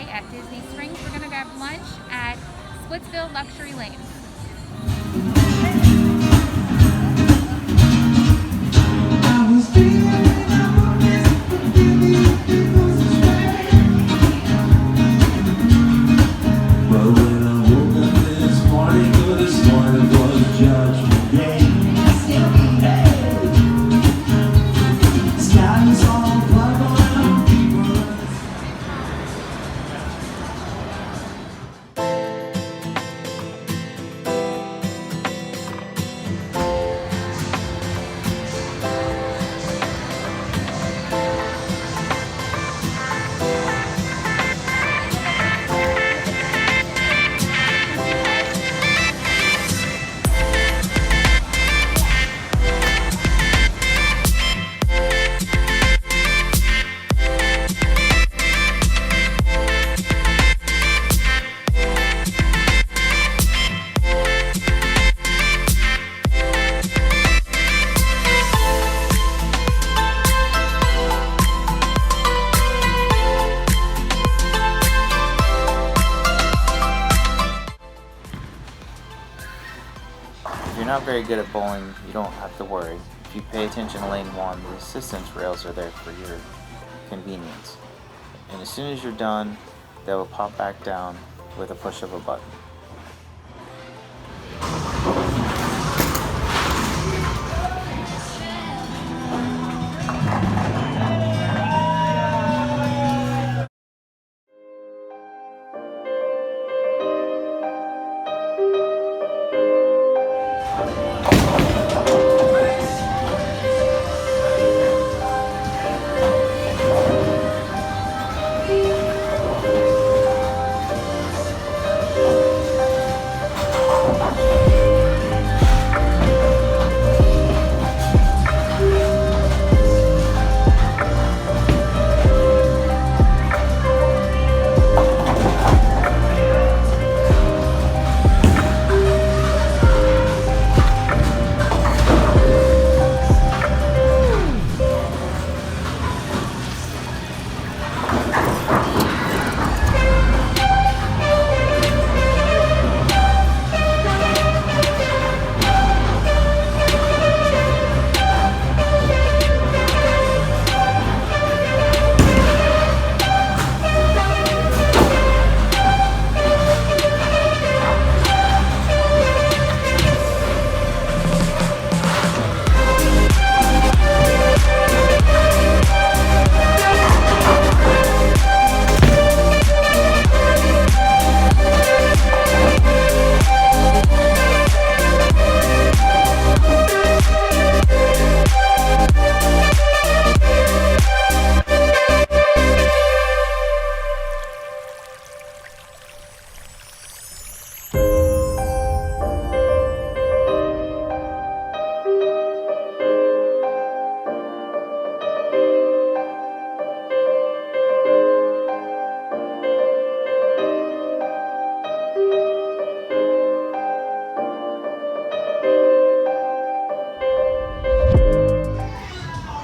today at Disney Springs. We're going to grab lunch at Splitsville Luxury Lane. If you're not very good at bowling, you don't have to worry. If you pay attention to lane 1, the assistance rails are there for your convenience. And as soon as you're done, they will pop back down with a push of a button.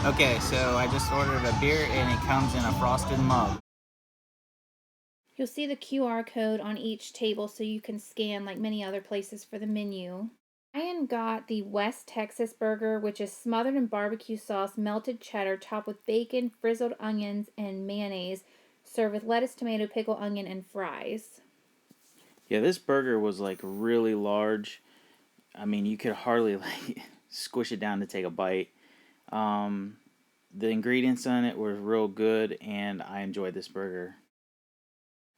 Okay, so I just ordered a beer and it comes in a frosted mug. You'll see the QR code on each table so you can scan like many other places for the menu. Ryan got the West Texas burger, which is smothered in barbecue sauce, melted cheddar, topped with bacon, frizzled onions, and mayonnaise, served with lettuce, tomato, pickle, onion, and fries. Yeah, this burger was like really large. I mean, you could hardly like squish it down to take a bite. The ingredients on it were real good, and I enjoyed this burger.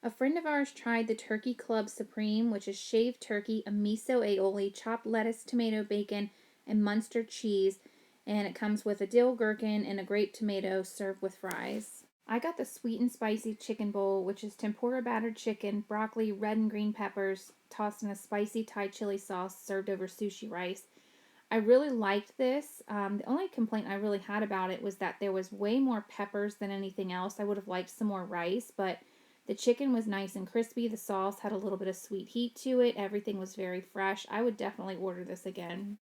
A friend of ours tried the Turkey Club Supreme, which is shaved turkey, a miso aioli, chopped lettuce, tomato, bacon, and Munster cheese, and it comes with a dill gherkin and a grape tomato served with fries. I got the sweet and spicy chicken bowl, which is tempura battered chicken, broccoli, red and green peppers, tossed in a spicy Thai chili sauce, served over sushi rice. I really liked this. The only complaint I really had about it was that there was way more peppers than anything else. I would have liked some more rice, but the chicken was nice and crispy. The sauce had a little bit of sweet heat to it. Everything was very fresh. I would definitely order this again.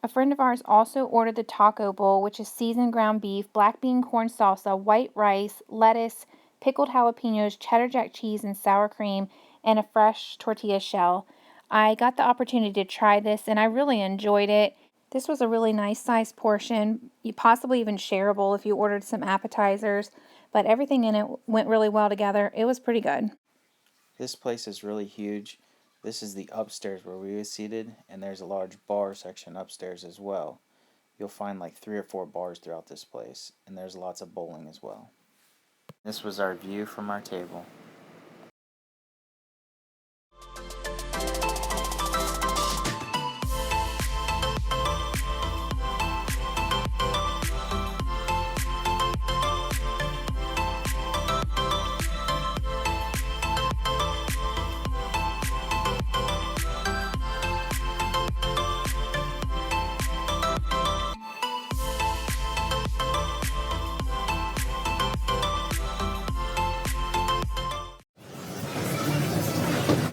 A friend of ours also ordered the taco bowl, which is seasoned ground beef, black bean corn salsa, white rice, lettuce, pickled jalapenos, cheddar jack cheese, and sour cream, and a fresh tortilla shell. I got the opportunity to try this, and I really enjoyed it. This was a really nice sized portion, possibly even shareable if you ordered some appetizers, but everything in it went really well together. It was pretty good. This place is really huge. This is the upstairs where we were seated, and there's a large bar section upstairs as well. You'll find like 3 or 4 bars throughout this place, and there's lots of bowling as well. This was our view from our table.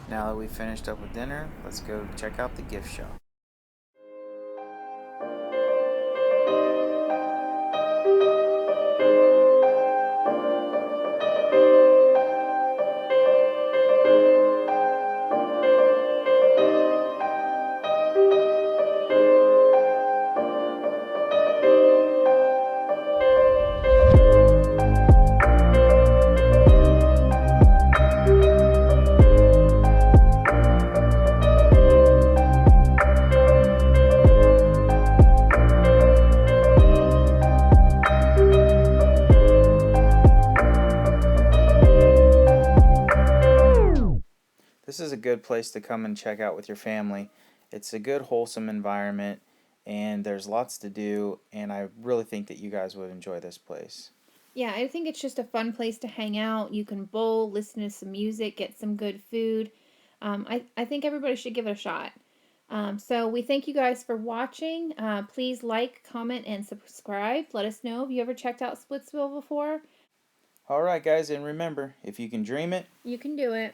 Now that we've finished up with dinner, let's go check out the gift shop. This is a good place to come and check out with your family. It's a good, wholesome environment, and there's lots to do, and I really think that you guys would enjoy this place. Yeah, I think it's just a fun place to hang out. You can bowl, listen to some music, get some good food. I think everybody should give it a shot. So we thank you guys for watching. Please like, comment, and subscribe. Let us know if you ever checked out Splitsville before. Alright, guys, and remember, if you can dream it, You can do it.